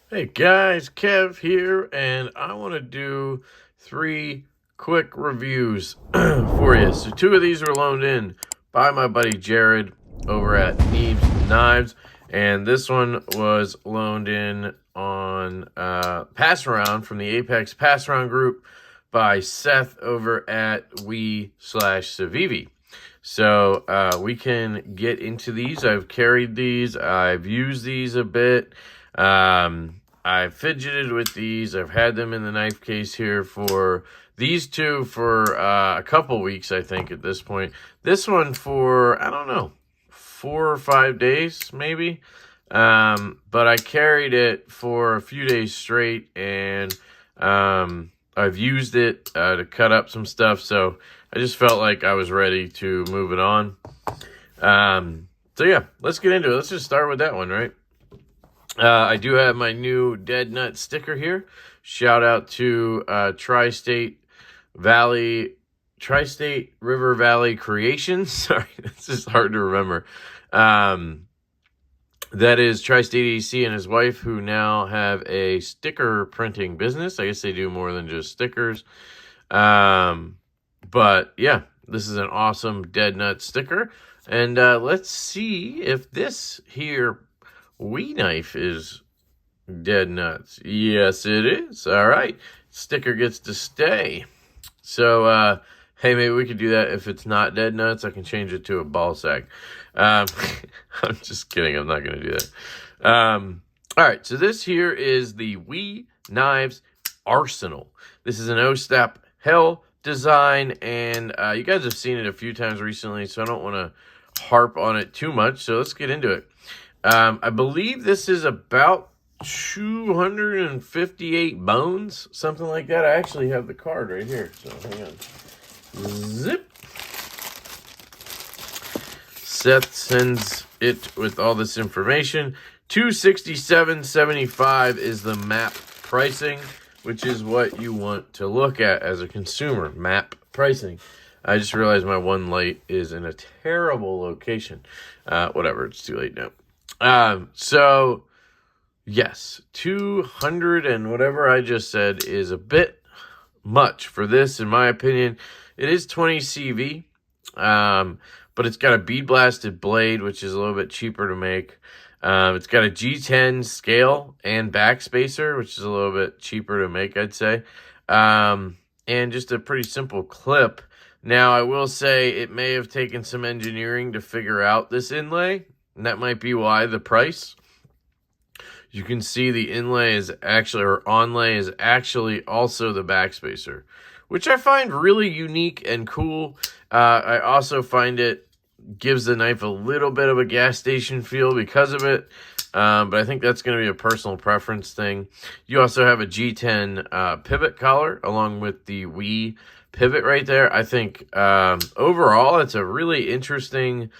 Hey guys, Kev here, and I want to do 3 quick reviews for you. So 2 of these were loaned in by my buddy Jared over at Kizer Knives, and this one was loaned in on Pass Around from the Apex Pass Around group by Seth over at We/Civivi. So we can get into these. I've carried these. I've used these a bit. I've fidgeted with these. I've had them in the knife case here for these 2 for a couple weeks, I think, at this point. This one for, I don't know, 4 or 5 days, maybe. But I carried it for a few days straight, and I've used it to cut up some stuff, so I just felt like I was ready to move it on. So yeah, let's get into it. Let's just start with that one, right? I do have my new Dead Nut sticker here. Shout out to Tri-State River Valley Creations. Sorry, this is hard to remember. That is LeftyEDC and his wife, who now have a sticker printing business. I guess they do more than just stickers. But yeah, this is an awesome Dead Nut sticker. And let's see if this here Wee knife is dead nuts. Yes, it is. All right. Sticker gets to stay. So, hey, maybe we could do that. If it's not dead nuts, I can change it to a ball sack. I'm just kidding. I'm not going to do that. All right. So this here is the Wee Knives Arsenal. This is an O-Step Hell design, and you guys have seen it a few times recently, so I don't want to harp on it too much. So let's get into it. I believe this is about 258 bones, something like that. I actually have the card right here, so hang on. Zip. Seth sends it with all this information. $267.75 is the map pricing, which is what you want to look at as a consumer, map pricing. I just realized my one light is in a terrible location. Whatever, it's too late now. So yes, 200 and whatever I just said is a bit much for this, in my opinion. It is 20 CV, but it's got a bead blasted blade, which is a little bit cheaper to make. It's got a G10 scale and backspacer, which is a little bit cheaper to make, I'd say. And just a pretty simple clip. Now, I will say it may have taken some engineering to figure out this inlay, and that might be why the price. You can see the inlay is actually, or onlay is actually also the backspacer, which I find really unique and cool. I also find it gives the knife a little bit of a gas station feel because of it. But I think that's going to be a personal preference thing. You also have a G10 pivot collar along with the Wii pivot right there. I think overall it's a really interesting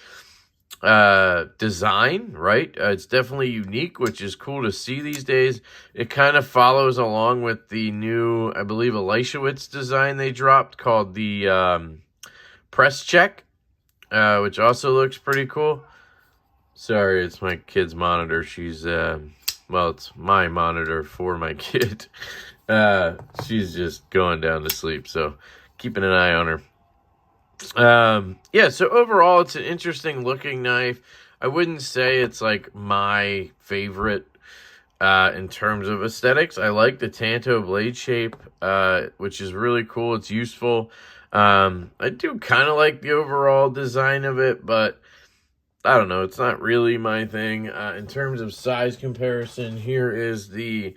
design, right? It's definitely unique, which is cool to see these days. It kind of follows along with the new, I believe, Elishewitz design they dropped called the Press Check, which also looks pretty cool. Sorry, it's my kid's monitor. She's, well, it's my monitor for my kid. She's just going down to sleep, so keeping an eye on her. Yeah, so overall, it's an interesting looking knife. I wouldn't say it's like my favorite in terms of aesthetics. I like the Tanto blade shape, which is really cool. It's useful. I do kind of like the overall design of it, but I don't know. It's not really my thing. In terms of size comparison, here is the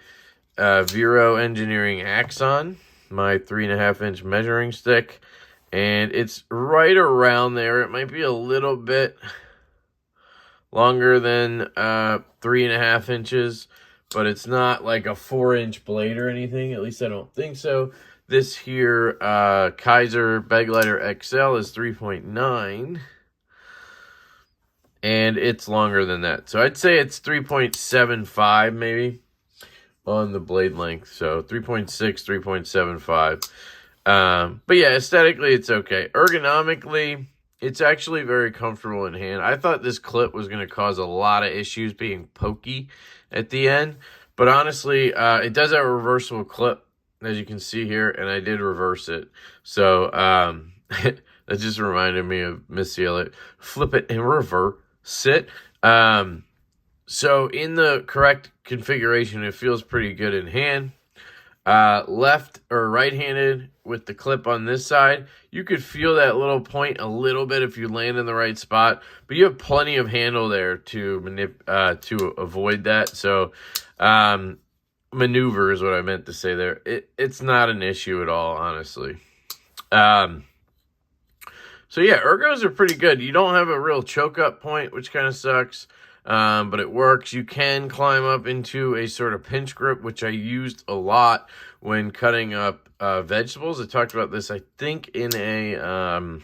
Vero Engineering Axon, my 3.5-inch measuring stick. And it's right around there. It might be a little bit longer than 3.5 inches, but it's not like a 4-inch blade or anything. At least I don't think so. This here Kizer Baglighter XL is 3.9. And it's longer than that. So I'd say it's 3.75 maybe on the blade length. So 3.6, 3.75. But yeah, aesthetically, it's okay. Ergonomically, it's actually very comfortable in hand. I thought this clip was going to cause a lot of issues being pokey at the end, But honestly, it does have a reversible clip, as you can see here, and I did reverse it. So that just reminded me of Miss It. Flip it and reverse it. So in the correct configuration, it feels pretty good in hand. Left or right-handed with the clip on this side, you could feel that little point a little bit if you land in the right spot, but you have plenty of handle there to avoid that. So maneuver is what I meant to say there. It's not an issue at all, honestly. So yeah, ergos are pretty good. You don't have a real choke up point, which kind of sucks. But it works. You can climb up into a sort of pinch grip, which I used a lot when cutting up vegetables. I talked about this, I think, in a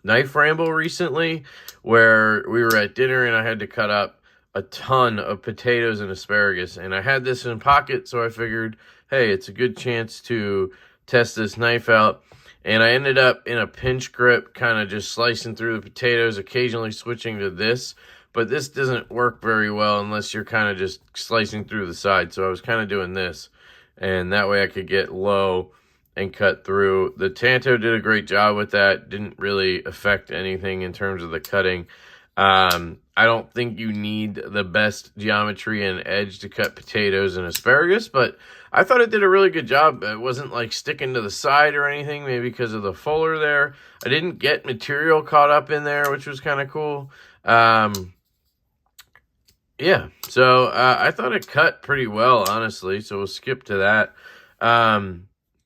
knife ramble recently, where we were at dinner and I had to cut up a ton of potatoes and asparagus. And I had this in pocket, so I figured, hey, it's a good chance to test this knife out. And I ended up in a pinch grip, kind of just slicing through the potatoes, occasionally switching to this. But this doesn't work very well unless you're kind of just slicing through the side. So I was kind of doing this, and that way I could get low and cut through. The Tanto did a great job with that. Didn't really affect anything in terms of the cutting. I don't think you need the best geometry and edge to cut potatoes and asparagus, but I thought it did a really good job. It wasn't like sticking to the side or anything, maybe because of the fuller there. I didn't get material caught up in there, which was kind of cool. Yeah, so I thought it cut pretty well, honestly, so we'll skip to that.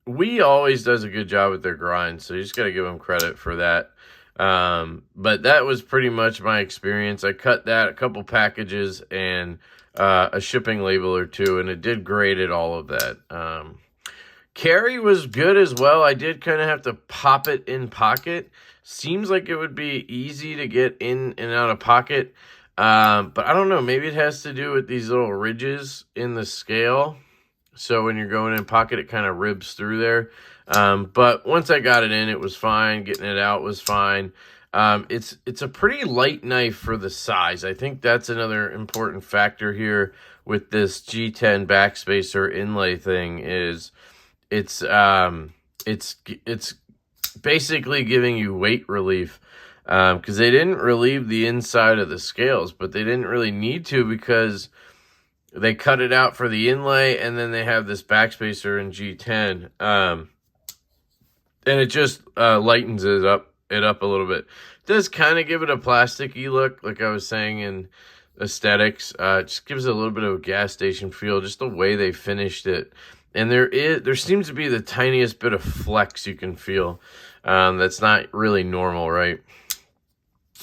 We always does a good job with their grind, so you just got to give them credit for that. But that was pretty much my experience. I cut that, a couple packages, and a shipping label or two, and it did great at all of that. Carry was good as well. I did kind of have to pop it in pocket. Seems like it would be easy to get in and out of pocket. But I don't know, maybe it has to do with these little ridges in the scale. So when you're going in pocket, it kind of ribs through there. But once I got it in, it was fine. Getting it out was fine. It's a pretty light knife for the size. I think that's another important factor here with this G10 backspacer inlay thing is it's basically giving you weight relief. Because they didn't relieve the inside of the scales, but they didn't really need to because they cut it out for the inlay, and then they have this backspacer in G10, and it just lightens it up a little bit. It does kind of give it a plasticky look, like I was saying in aesthetics. It just gives it a little bit of a gas station feel, just the way they finished it. And there seems to be the tiniest bit of flex you can feel. That's not really normal, right?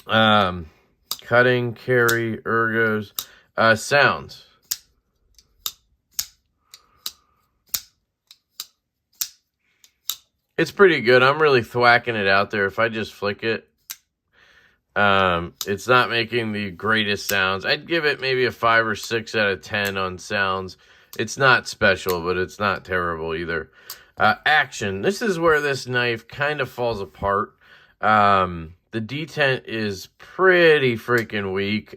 Cutting, carry, ergos, sounds. It's pretty good. I'm really thwacking it out there. If I just flick it, it's not making the greatest sounds. I'd give it maybe a 5 or 6 out of 10 on sounds. It's not special, but it's not terrible either. Action. This is where this knife kind of falls apart. The detent is pretty freaking weak.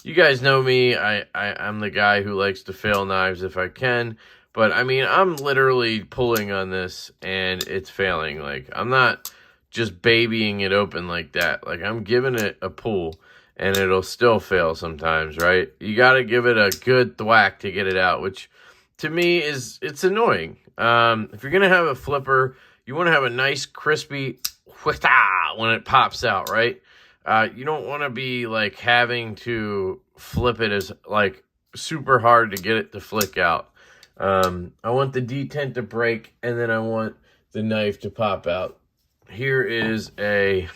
You guys know me. I'm the guy who likes to fail knives if I can. But, I mean, I'm literally pulling on this, and it's failing. Like, I'm not just babying it open like that. Like, I'm giving it a pull, and it'll still fail sometimes, right? You got to give it a good thwack to get it out, which, to me, it's annoying. If you're going to have a flipper, you want to have a nice, crispy when it pops out, right? You don't want to be like having to flip it as like super hard to get it to flick out. I want the detent to break, and then I want the knife to pop out. Here is a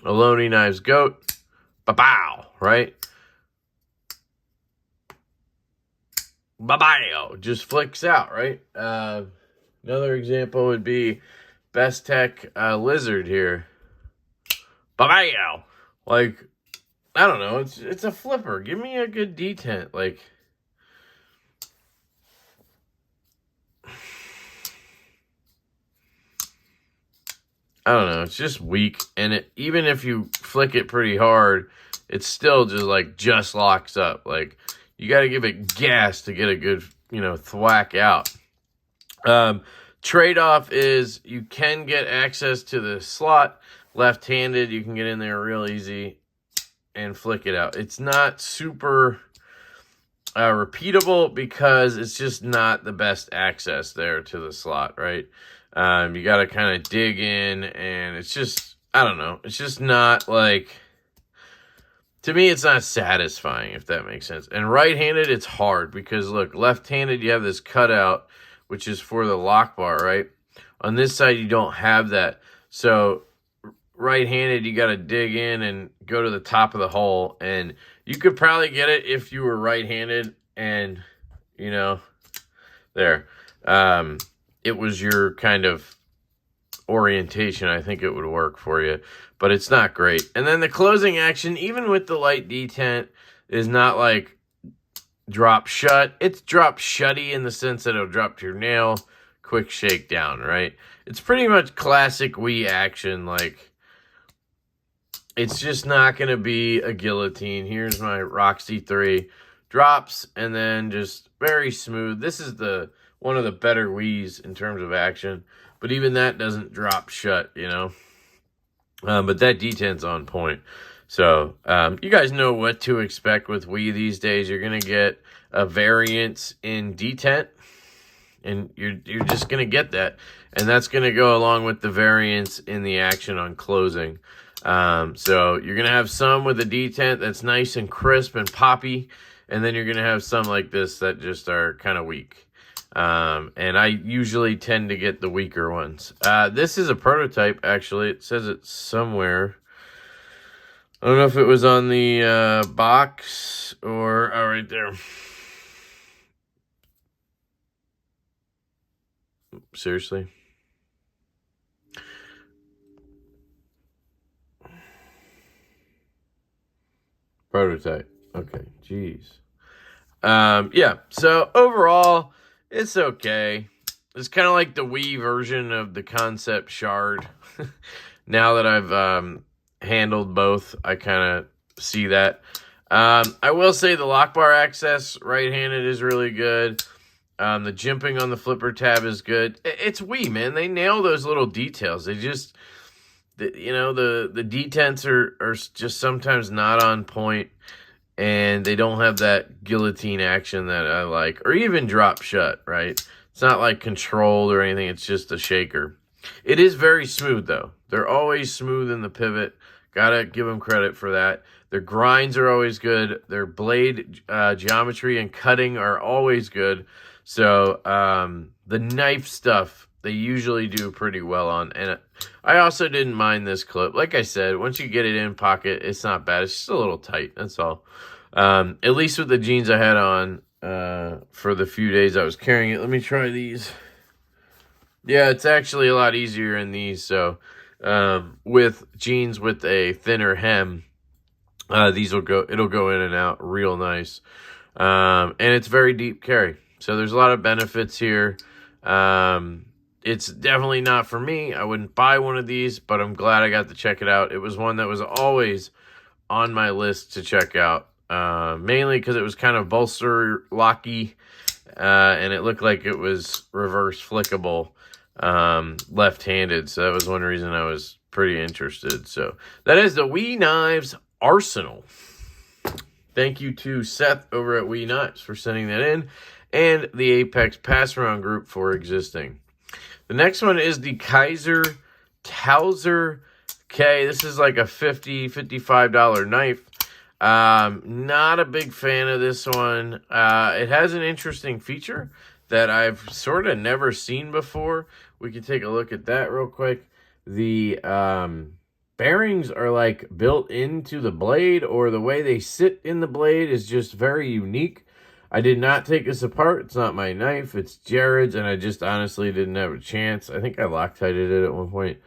Aloni Knives Goat. Ba-bow, right? Ba-bow, just flicks out, right? Another example would be Best Tech Lizard here. Ba-bow. Like, I don't know, it's a flipper. Give me a good detent, like. I don't know, it's just weak, and even if you flick it pretty hard, it still just locks up. Like, you got to give it gas to get a good, you know, thwack out. Trade-off is you can get access to the slot left-handed. You can get in there real easy and flick it out. It's not super repeatable because it's just not the best access there to the slot, right? You got to kind of dig in, and it's just, I don't know. It's just not like, to me, it's not satisfying, if that makes sense. And right-handed, it's hard because, look, left-handed, you have this cutout, which is for the lock bar, right? On this side, you don't have that. So right-handed, you got to dig in and go to the top of the hole. And you could probably get it if you were right-handed and, you know, there. It was your kind of orientation. I think it would work for you. But it's not great. And then the closing action, even with the light detent, is not like drop shut. It's drop shutty in the sense that it'll drop to your nail, quick shake down, right? It's pretty much classic Wii action. Like, it's just not going to be a guillotine. Here's my Roxy 3. Drops, and then just very smooth. This is one of the better Wiis in terms of action. But even that doesn't drop shut, you know? But that detent's on point. So, you guys know what to expect with Wii these days. You're going to get a variance in detent, and you're just going to get that. And that's going to go along with the variance in the action on closing. So, you're going to have some with a detent that's nice and crisp and poppy, and then you're going to have some like this that just are kind of weak. And I usually tend to get the weaker ones. This is a prototype, actually. It says it's somewhere. I don't know if it was on the box or right there. Seriously? Prototype. Okay, jeez. Yeah, so overall, it's okay. It's kind of like the Wii version of the concept shard. Now that I've handled both, I kind of see that. I will say the lock bar access right-handed is really good. The jimping on the flipper tab is good. It's Wii, man. They nail those little details. They just, you know, the detents are just sometimes not on point, and they don't have that guillotine action that I like, or even drop shut, right? It's not like controlled or anything. It's just a shaker. It is very smooth, though. They're always smooth in the pivot. Gotta give them credit for that. Their grinds are always good. Their blade geometry and cutting are always good. So the knife stuff, they usually do pretty well on. And I also didn't mind this clip. Like I said, once you get it in pocket, it's not bad. It's just a little tight. That's all. At least with the jeans I had on for the few days I was carrying it. Let me try these. Yeah, it's actually a lot easier in these. So with jeans with a thinner hem, it'll go in and out real nice. And it's very deep carry. So there's a lot of benefits here. It's definitely not for me. I wouldn't buy one of these, but I'm glad I got to check it out. It was one that was always on my list to check out. Mainly because it was kind of bolster locky, and it looked like it was reverse flickable, left-handed. So that was one reason I was pretty interested. So that is the Wii Knives Arsenal. Thank you to Seth over at Wii Knives for sending that in, and the Apex Pass Around group for existing. The next one is the Kizer Towser K. This is like a $55 knife. Not a big fan of this one. It has an interesting feature that I've sort of never seen before. We can take a look at that real quick. The bearings are like built into the blade, or the way they sit in the blade is just very unique. I did not take this apart. It's not my knife. It's Jared's, and I just honestly didn't have a chance. I think I Loctited it at one point.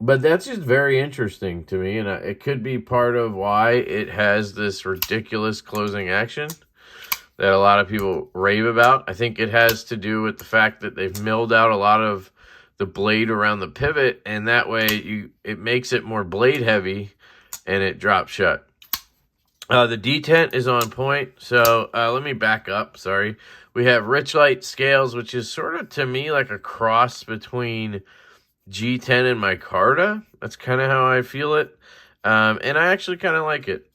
But that's just very interesting to me, and it could be part of why it has this ridiculous closing action that a lot of people rave about. I think it has to do with the fact that they've milled out a lot of the blade around the pivot, and that way it makes it more blade heavy, and it drops shut. The detent is on point. So let me back up. Sorry. We have Richlite scales, which is sort of, to me, like a cross between G10 and micarta. That's kind of how I feel it. And I actually kind of like it.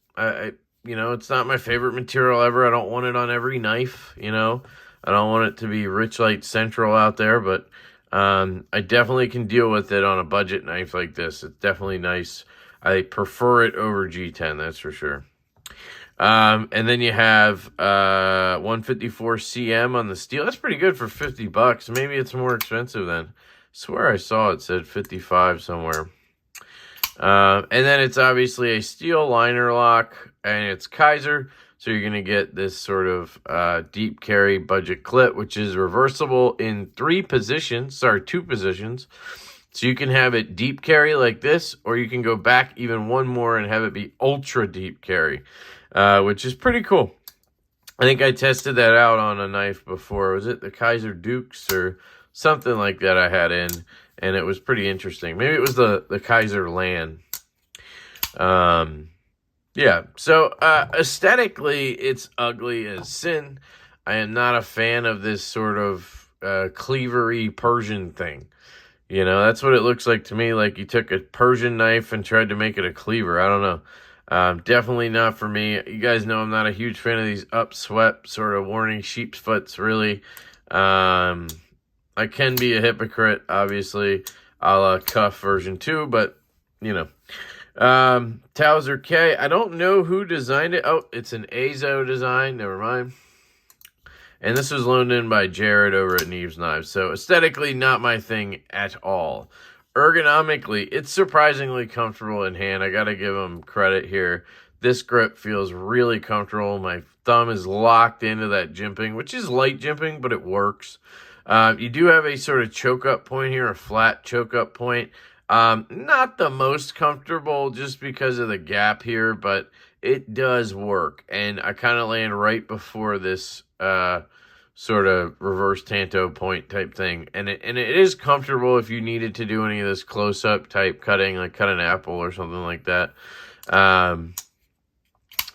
You know, it's not my favorite material ever. I don't want it on every knife, you know. I don't want it to be Richlite Central out there, but I definitely can deal with it on a budget knife like this. It's definitely nice. I prefer it over G10, that's for sure. And then you have 154 cm on the steel. That's pretty good for 50 bucks. Maybe it's more expensive then. I swear I saw it said 55 somewhere. And then it's obviously a steel liner lock, and it's Kizer. So you're going to get this sort of deep carry budget clip, which is reversible in two positions. So you can have it deep carry like this, or you can go back even one more and have it be ultra deep carry, which is pretty cool. I think I tested that out on a knife before. Was it the Kizer Dukes or something like that I had in? And it was pretty interesting. Maybe it was the Kizer Land. Yeah, so aesthetically, it's ugly as sin. I am not a fan of this sort of cleavery Persian thing. You know, that's what it looks like to me. Like you took a Persian knife and tried to make it a cleaver. I don't know. Definitely not for me. You guys know I'm not a huge fan of these upswept sort of warning sheep's foots, really. I can be a hypocrite, obviously, a la Cuff version 2, but, you know. Towser K, I don't know who designed it. Oh, it's an Azo design. Never mind. And this was loaned in by Jared over at Knives Knives. So aesthetically, not my thing at all. Ergonomically, it's surprisingly comfortable in hand. I got to give them credit here. This grip feels really comfortable. My thumb is locked into that jimping, which is light jimping, but it works. You do have a sort of choke up point here, a flat choke up point. Not the most comfortable just because of the gap here, but it does work. And I kind of land right before this sort of reverse tanto point type thing. And it is comfortable if you needed to do any of this close-up type cutting, like cut an apple or something like that.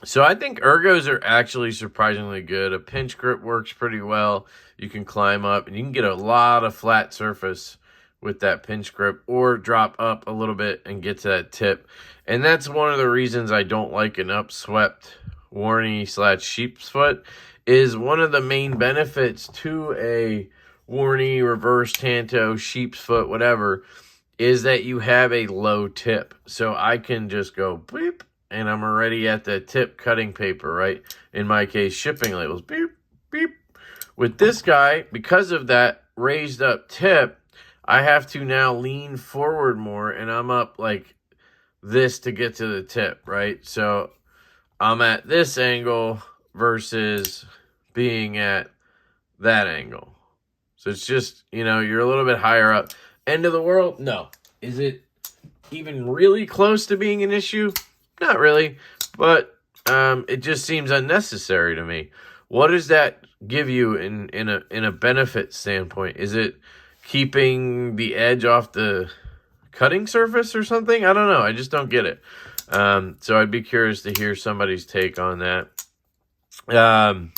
So I think ergos are actually surprisingly good. A pinch grip works pretty well. You can climb up, and you can get a lot of flat surface with that pinch grip, or drop up a little bit and get to that tip. And that's one of the reasons I don't like an upswept warny / sheep's foot, is one of the main benefits to a warny, reverse tanto, sheep's foot, whatever, is that you have a low tip. So I can just go beep, and I'm already at the tip cutting paper, right? In my case, shipping labels, beep, beep. With this guy, because of that raised up tip, I have to now lean forward more, and I'm up like this to get to the tip, right? So I'm at this angle versus being at that angle. So it's just, you know, you're a little bit higher up. End of the world? No. Is it even really close to being an issue? Not really, but it just seems unnecessary to me. What does that give you in a benefit standpoint? Is it keeping the edge off the cutting surface or something? I don't know. I just don't get it. So I'd be curious to hear somebody's take on that. But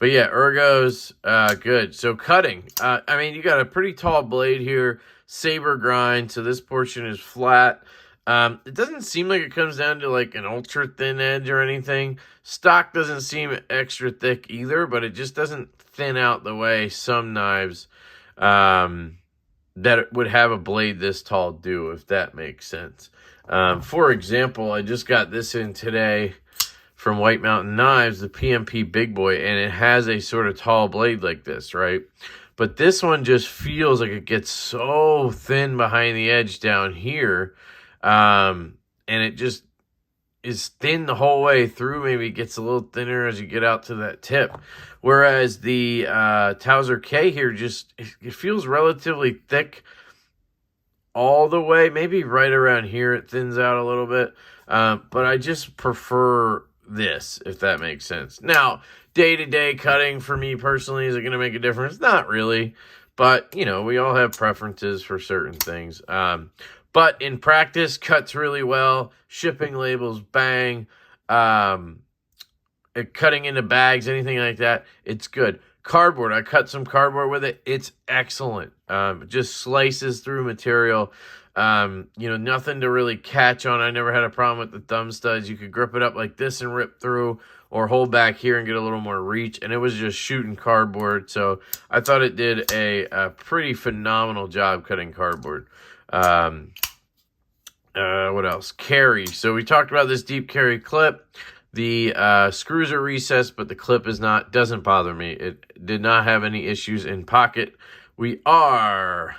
yeah, ergos, good. So cutting. I mean, you got a pretty tall blade here, saber grind, so this portion is flat. It doesn't seem like it comes down to like an ultra thin edge or anything. Stock doesn't seem extra thick either, but it just doesn't thin out the way some knives that would have a blade this tall do, if that makes sense. For example, I just got this in today from White Mountain Knives, the PMP Big Boy, and it has a sort of tall blade like this, right? But this one just feels like it gets so thin behind the edge down here, and it just is thin the whole way through. Maybe it gets a little thinner as you get out to that tip. Whereas the Towser K here, just it feels relatively thick all the way. Maybe right around here it thins out a little bit. But I just prefer this, if that makes sense. Now, day-to-day cutting for me personally, is it going to make a difference? Not really. But, you know, we all have preferences for certain things. But in practice, cuts really well. Shipping labels, bang. cutting into bags, anything like that, it's good. Cardboard, I cut some cardboard with it. It's excellent. It just slices through material. Nothing to really catch on. I never had a problem with the thumb studs. You could grip it up like this and rip through, or hold back here and get a little more reach. And it was just shooting cardboard. So I thought it did a pretty phenomenal job cutting cardboard. What else? Carry. So we talked about this deep carry clip. The screws are recessed, but the clip is not. Doesn't bother me. It did not have any issues in pocket. We are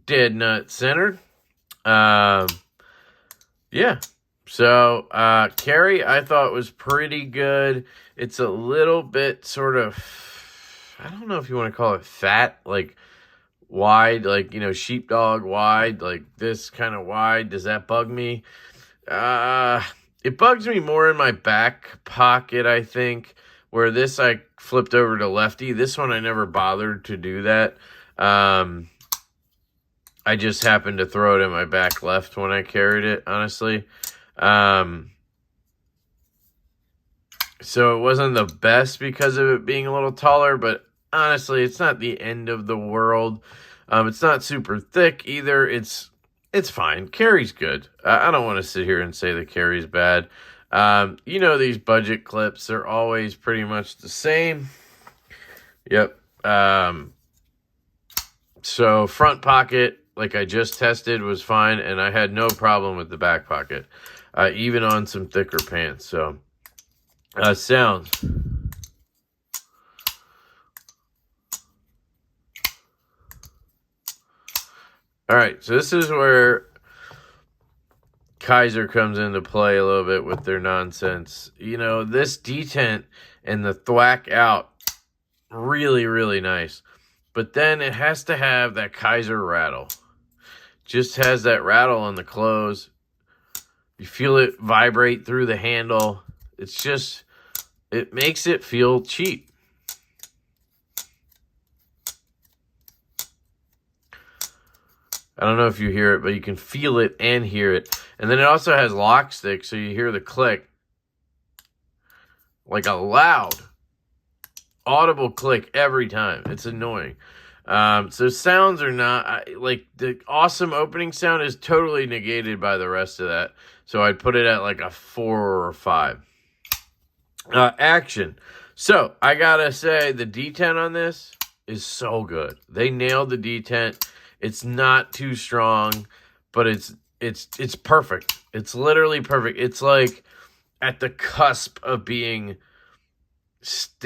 dead nut centered. Yeah. So carry, I thought was pretty good. It's a little bit sort of, I don't know if you want to call it fat, like wide, like, sheepdog wide, like this kind of wide. Does that bug me? It bugs me more in my back pocket, I think, where this I flipped over to lefty. This one I never bothered to do that. I just happened to throw it in my back left when I carried it, honestly. So it wasn't the best because of it being a little taller, but honestly, it's not the end of the world. It's not super thick either. It's fine. Carry's good. I don't want to sit here and say the carry's bad. These budget clips, they're always pretty much the same. Yep. So front pocket, like I just tested, was fine, and I had no problem with the back pocket, even on some thicker pants. So, sounds. All right, so this is where Kizer comes into play a little bit with their nonsense. This detent and the thwack out, really, really nice. But then it has to have that Kizer rattle. Just has that rattle on the close. You feel it vibrate through the handle. It's just, it makes it feel cheap. I don't know if you hear it, but you can feel it and hear it. And then it also has lock stick, so you hear the click. Like a loud, audible click every time. It's annoying. So sounds are not, like the awesome opening sound is totally negated by the rest of that. So I'd put it at like a 4 or a 5. Action. So I gotta say the detent on this is so good. They nailed the detent. It's not too strong, but it's perfect. It's literally perfect. It's like at the cusp of being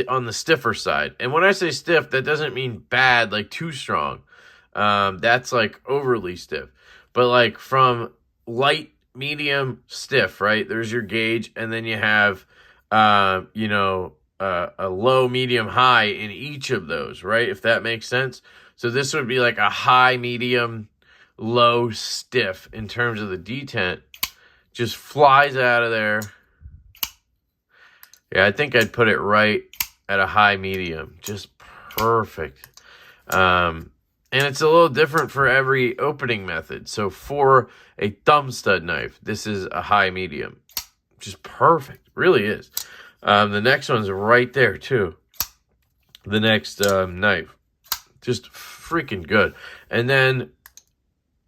on the stiffer side. And when I say stiff, that doesn't mean bad, like too strong. That's like overly stiff. But like from light, medium, stiff, right? There's your gauge, and then you have a low, medium, high in each of those, right? If that makes sense. So this would be like a high, medium, low, stiff in terms of the detent. Just flies out of there. Yeah, I think I'd put it right at a high, medium. Just perfect. And it's a little different for every opening method. So for a thumb stud knife, this is a high, medium. Just perfect. Really is. The next one's right there too. The next knife. Just freaking good. And then,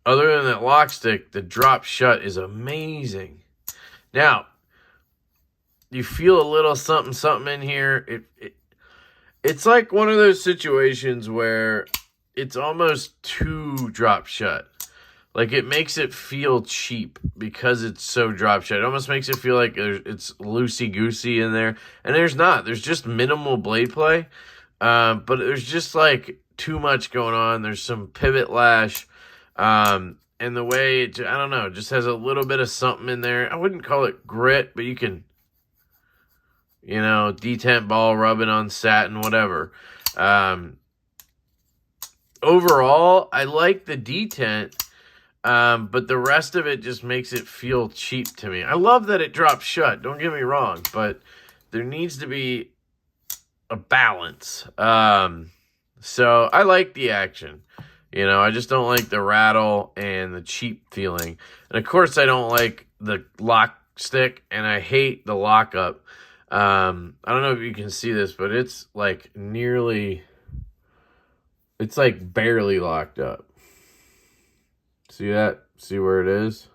other than that lock stick, the drop shut is amazing. Now, you feel a little something, something in here. It's like one of those situations where it's almost too drop shut. Like, it makes it feel cheap because it's so drop shut. It almost makes it feel like it's loosey-goosey in there. And there's not. There's just minimal blade play. But there's just, like, too much going on. There's some pivot lash. And the way, I don't know, just has a little bit of something in there. I wouldn't call it grit, but you can, detent ball rubbing on satin, whatever. Overall, I like the detent, but the rest of it just makes it feel cheap to me. I love that it drops shut, don't get me wrong, but there needs to be a balance. So I like the action. I just don't like the rattle and the cheap feeling. And of course, I don't like the lock stick, and I hate the lockup. I don't know if you can see this, but it's like it's like barely locked up. See that? See where it is?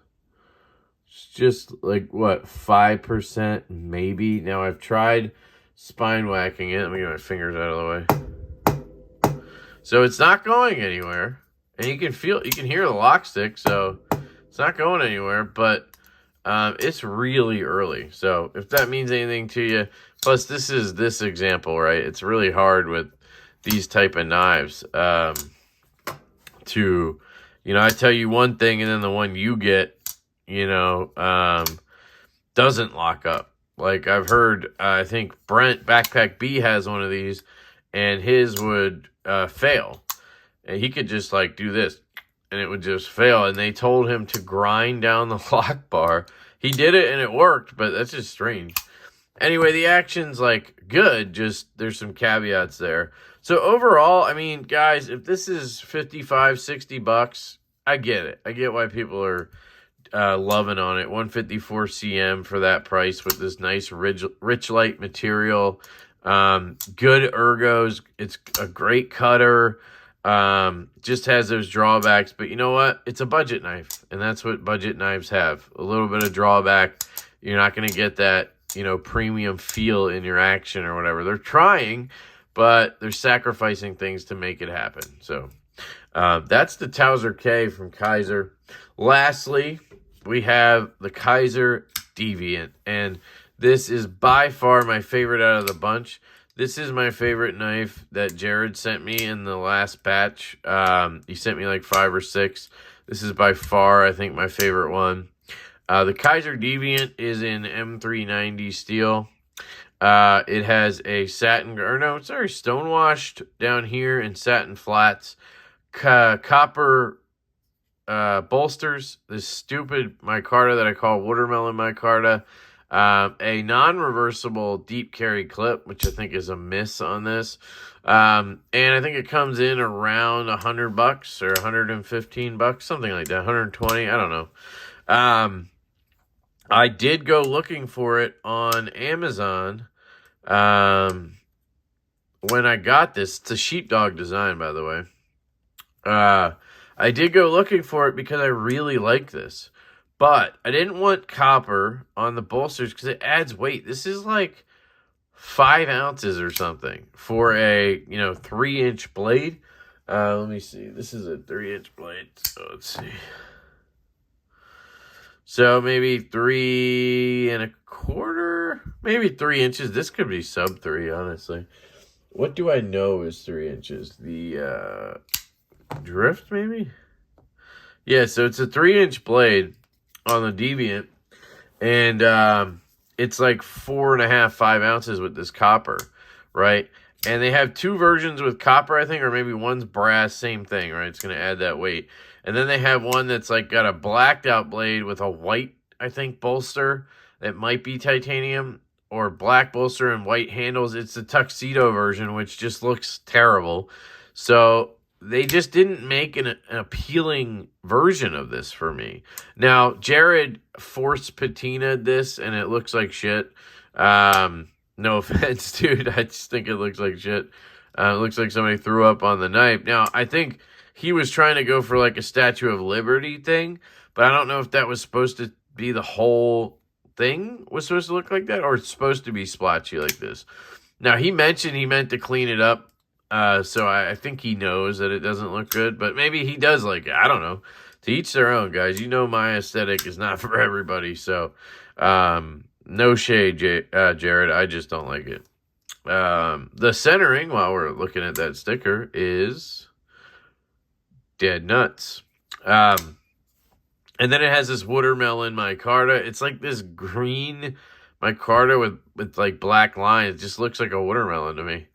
It's just like, what, 5% maybe? Now, I've tried spine whacking it. Let me get my fingers out of the way. So it's not going anywhere. And you can hear the lock stick, so it's not going anywhere, but it's really early. So if that means anything to you, plus this is this example, right? It's really hard with these type of knives to, I tell you one thing and then the one you get, doesn't lock up. Like I've heard, I think Brent Backpack B has one of these, and his would fail. And he could just like do this, and it would just fail. And they told him to grind down the lock bar. He did it, and it worked, but that's just strange. Anyway, the action's like good, just there's some caveats there. So overall, I mean, guys, if this is $55, $60, I get it. I get why people are loving on it. 154 cm for that price with this nice rich light material. Good ergos. It's a great cutter. Just has those drawbacks, but you know what? It's a budget knife, and that's what budget knives have. A little bit of drawback. You're not going to get that, premium feel in your action or whatever. They're trying, but they're sacrificing things to make it happen. So, that's the Towser K from Kizer. Lastly, we have the Kizer Deviant, and this is by far my favorite out of the bunch. This is my favorite knife that Jared sent me in the last batch. He sent me like 5 or 6. This is by far, I think, my favorite one. The Kizer Deviant is in M390 steel. It has a satin, or no, it's already stonewashed down here in satin flats. Copper bolsters. This stupid micarta that I call watermelon micarta. A non-reversible deep carry clip, which I think is a miss on this. And I think it comes in around $100 or $115, something like that. 120, I don't know. I did go looking for it on Amazon. When I got this, it's a sheepdog design, by the way. I did go looking for it because I really like this. But I didn't want copper on the bolsters because it adds weight. This is like 5 ounces or something for a, 3-inch blade. Let me see. This is a 3-inch blade. So let's see. So maybe 3 1/4, maybe 3 inches. This could be sub 3, honestly. What do I know is 3 inches? The drift, maybe? Yeah, so it's a 3-inch blade on the Deviant, and it's like 4.5, 5 ounces with this copper, right? And they have 2 versions with copper, I think, or maybe one's brass, same thing, right? It's going to add that weight. And then they have one that's like got a blacked out blade with a white, I think, bolster that might be titanium, or black bolster and white handles. It's the tuxedo version, which just looks terrible. So they just didn't make an appealing version of this for me. Now, Jared force patinaed this, and it looks like shit. No offense, dude. I just think it looks like shit. It looks like somebody threw up on the knife. Now, I think he was trying to go for like a Statue of Liberty thing, but I don't know if that was supposed to be the whole thing was supposed to look like that, or it's supposed to be splotchy like this. Now, he mentioned he meant to clean it up. So I think he knows that it doesn't look good, but maybe he does like it. I don't know. To each their own, guys. You know my aesthetic is not for everybody, so no shade, Jared. I just don't like it. The centering, while we're looking at that sticker, is dead nuts. And then it has this watermelon micarta. It's like this green micarta with like black lines. It just looks like a watermelon to me.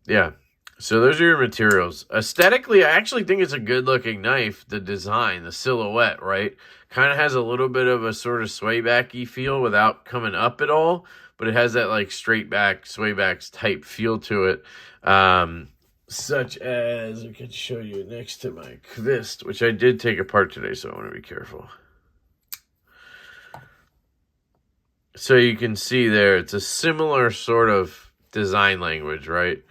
Yeah. So those are your materials. Aesthetically, I actually think it's a good looking knife. The design, the silhouette, right? Kind of has a little bit of a sort of sway backy feel without coming up at all, but it has that like straight back, sway backs type feel to it. Such as, I can show you next to my Kvist, which I did take apart today, so I want to be careful. So you can see there, it's a similar sort of design language, right?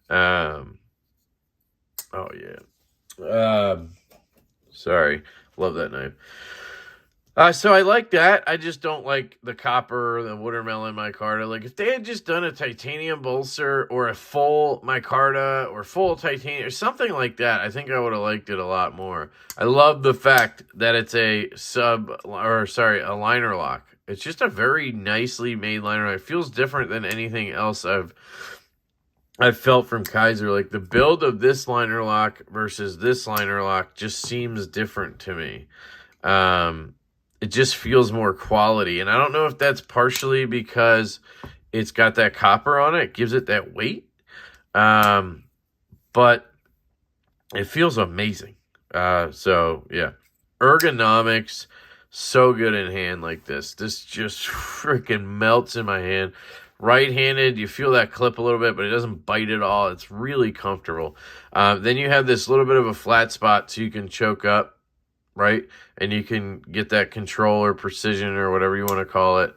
Oh yeah. Sorry, love that knife. So I like that. I just don't like the copper, the watermelon micarta. Like if they had just done a titanium bolster or a full micarta or full titanium or something like that, I think I would have liked it a lot more. I love the fact that it's a a liner lock. It's just a very nicely made liner lock. It feels different than anything else I've felt from Kizer. Like the build of this liner lock versus this liner lock just seems different to me. It just feels more quality. And I don't know if that's partially because it's got that copper on it. It gives it that weight. But it feels amazing. So, yeah. Ergonomics, so good in hand like this. This just freaking melts in my hand. Right-handed, you feel that clip a little bit, but it doesn't bite at all. It's really comfortable. Then you have this little bit of a flat spot so you can choke up, right? And you can get that control or precision or whatever you want to call it.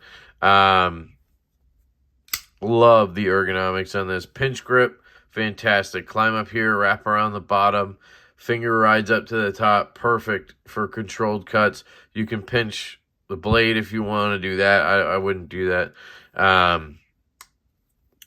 Love the ergonomics on this. Pinch grip, fantastic. Climb up here, wrap around the bottom. Finger rides up to the top. Perfect for controlled cuts. You can pinch the blade if you want to do that. I wouldn't do that.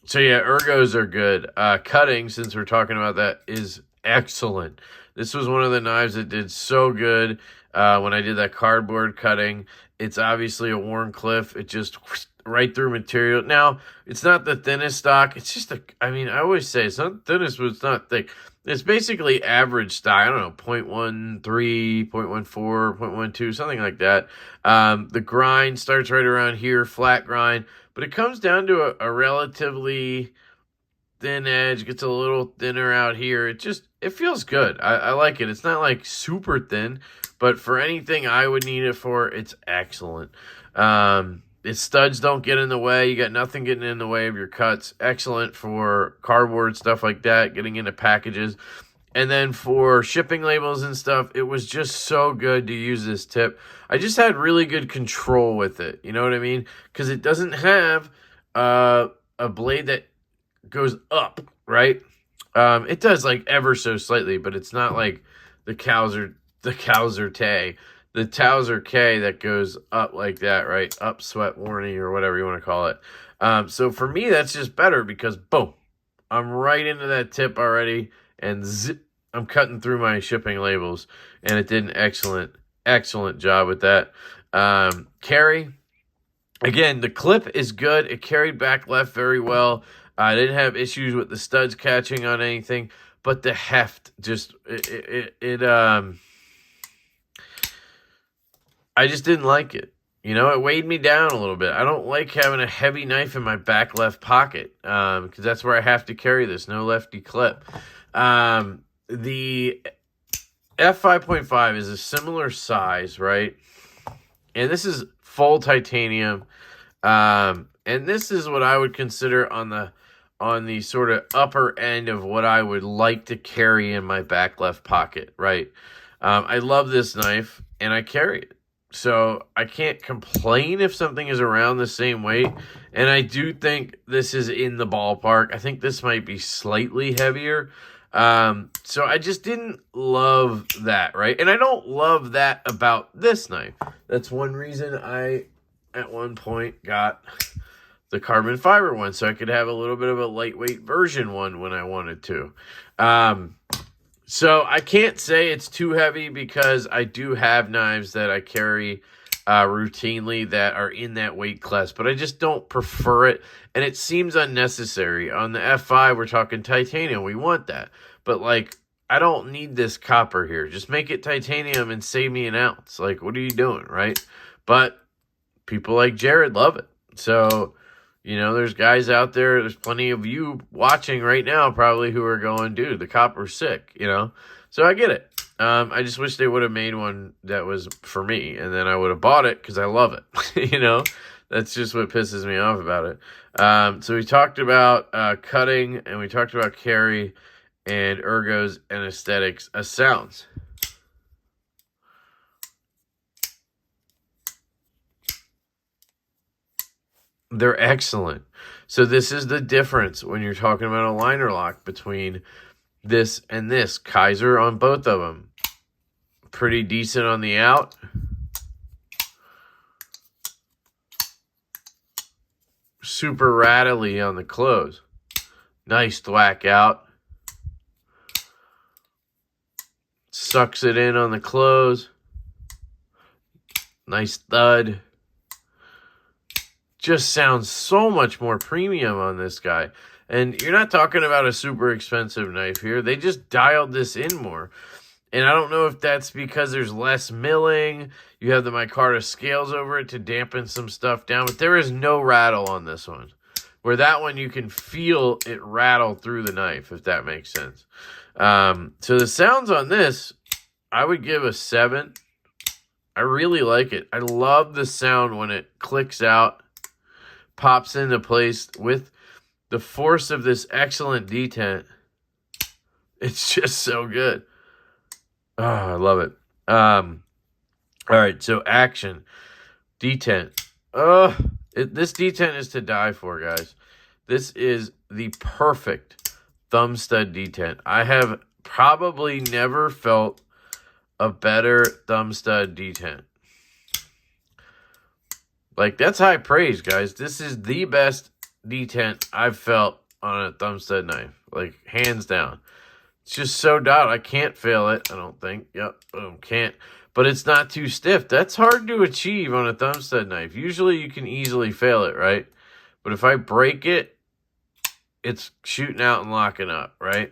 So yeah, ergos are good. Cutting, since we're talking about that, is excellent. This was one of the knives that did so good when I did that cardboard cutting. It's obviously a Warncliffe. It just right through material. Now, it's not the thinnest stock. It's just I always say it's not the thinnest, but it's not thick. It's basically average stock. I don't know, 0.13, 0.14, 0.12, something like that. The grind starts right around here, flat grind. But it comes down to a relatively thin edge, gets a little thinner out here. It feels good. I like it. It's not like super thin, but for anything I would need it for, it's excellent. Its studs don't get in the way. You got nothing getting in the way of your cuts. Excellent for cardboard, stuff like that, getting into packages. And then for shipping labels and stuff, it was just so good to use this tip. I just had really good control with it. You know what I mean? Because it doesn't have a blade that goes up, right? It does like ever so slightly, but it's not like the Kizer K, the Towser K that goes up like that, right? Up sweat warning or whatever you want to call it. So for me, that's just better because boom, I'm right into that tip already, and zip, I'm cutting through my shipping labels, and it did an excellent job with that. Carry, again, the clip is good. It carried back left very well. I didn't have issues with the studs catching on anything, but the heft just, I just didn't like it. You know, it weighed me down a little bit. I don't like having a heavy knife in my back left pocket because that's where I have to carry this. No lefty clip. The F5.5 is a similar size, right? And this is full titanium. And this is what I would consider on the sort of upper end of what I would like to carry in my back left pocket, right? I love this knife, and I carry it. So I can't complain if something is around the same weight. And I do think this is in the ballpark. I think this might be slightly heavier. So I just didn't love that, right? And I don't love that about this knife. That's one reason I, at one point, got the carbon fiber one, so I could have a little bit of a lightweight version one when I wanted to. So I can't say it's too heavy because I do have knives that I carry routinely that are in that weight class, but I just don't prefer it, and it seems unnecessary. On the F5, we're talking titanium. We want that, but like, I don't need this copper here. Just make it titanium and save me an ounce. Like, what are you doing, right? But people like Jared love it. So, you know, there's guys out there, there's plenty of you watching right now probably who are going, dude, the copper's sick, you know? So I get it. I just wish they would have made one that was for me, and then I would have bought it because I love it. You know, that's just what pisses me off about it. So we talked about cutting, and we talked about carry and ergos and aesthetics. Sounds. They're excellent. So this is the difference when you're talking about a liner lock between this and this. Kizer on both of them. Pretty decent on the out. Super rattly on the close. Nice thwack out. Sucks it in on the close. Nice thud. Just sounds so much more premium on this guy. And you're not talking about a super expensive knife here. They just dialed this in more. And I don't know if that's because there's less milling. You have the micarta scales over it to dampen some stuff down. But there is no rattle on this one. Where that one, you can feel it rattle through the knife, if that makes sense. So the sounds on this, I would give a 7. I really like it. I love the sound when it clicks out, pops into place with the force of this excellent detent. It's just so good. Oh, I love it. All right, so action. Detent. This detent is to die for, guys. This is the perfect thumb stud detent. I have probably never felt a better thumb stud detent. Like, that's high praise, guys. This is the best detent I've felt on a thumb stud knife. Like, hands down. It's just so dot. I can't fail it, I don't think. Yep, boom, can't. But it's not too stiff. That's hard to achieve on a thumb stud knife. Usually you can easily fail it, right? But if I break it, it's shooting out and locking up, right?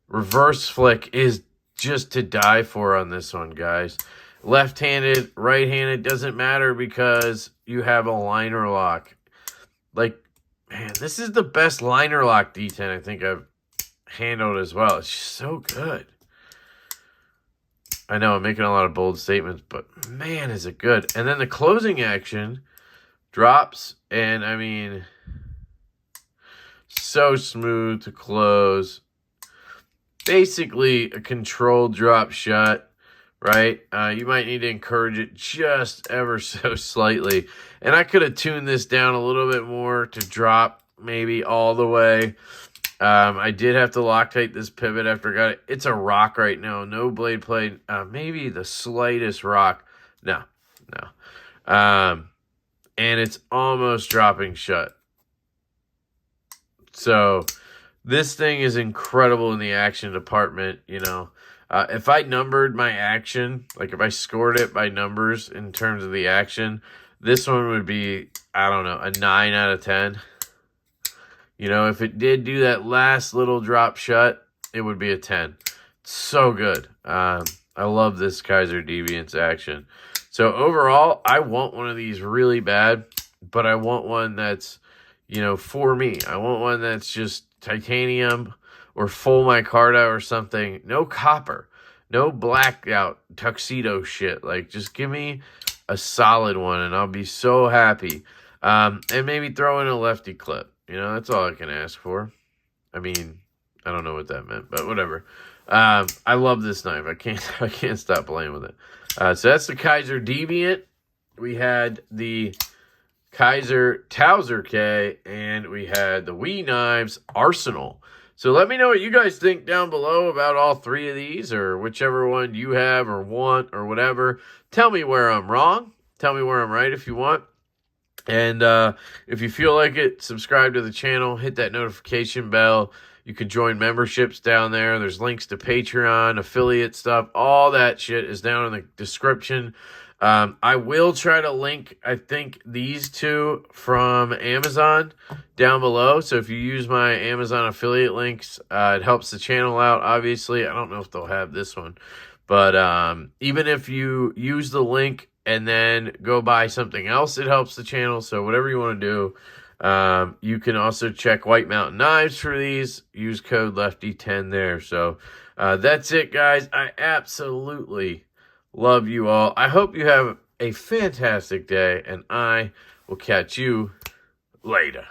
Reverse flick is just to die for on this one, guys. Left-handed, right-handed, doesn't matter because you have a liner lock. Like, man, this is the best liner lock detent I think I've handled as well. It's just so good. I know I'm making a lot of bold statements, but man, is it good. And then the closing action drops, and I mean, so smooth to close. Basically a controlled drop shut, right? You might need to encourage it just ever so slightly. And I could have tuned this down a little bit more to drop maybe all the way. I did have to Loctite this pivot after I got it. It's a rock right now. No blade plate. Maybe the slightest rock. No. And it's almost dropping shut. So this thing is incredible in the action department, you know. If I numbered my action, like if I scored it by numbers in terms of the action, this one would be, I don't know, a 9 out of 10. You know, if it did do that last little drop shut, it would be a 10. It's so good. I love this Kizer Deviant's action. So overall, I want one of these really bad, but I want one that's, you know, for me. I want one that's just titanium or full micarta or something. No copper. No blackout tuxedo shit. Like, just give me a solid one and I'll be so happy. And maybe throw in a lefty clip. You know, that's all I can ask for. I mean, I don't know what that meant, but whatever. I love this knife. I can't stop playing with it. So that's the Kizer Deviant. We had the Kizer Towser K, and we had the WE Knives Arsenal. So let me know what you guys think down below about all three of these, or whichever one you have or want or whatever. Tell me where I'm wrong. Tell me where I'm right if you want. And if you feel like it, subscribe to the channel, hit that notification bell. You can join memberships down there. There's links to Patreon, affiliate stuff. All that shit is down in the description. I will try to link, I think, these two from Amazon down below. So if you use my Amazon affiliate links, it helps the channel out, obviously. I don't know if they'll have this one. But even if you use the link and then go buy something else, it helps the channel. So whatever you want to do, you can also check White Mountain Knives for these. Use code LeftyEDC there. So that's it, guys. I absolutely love you all. I hope you have a fantastic day, and I will catch you later.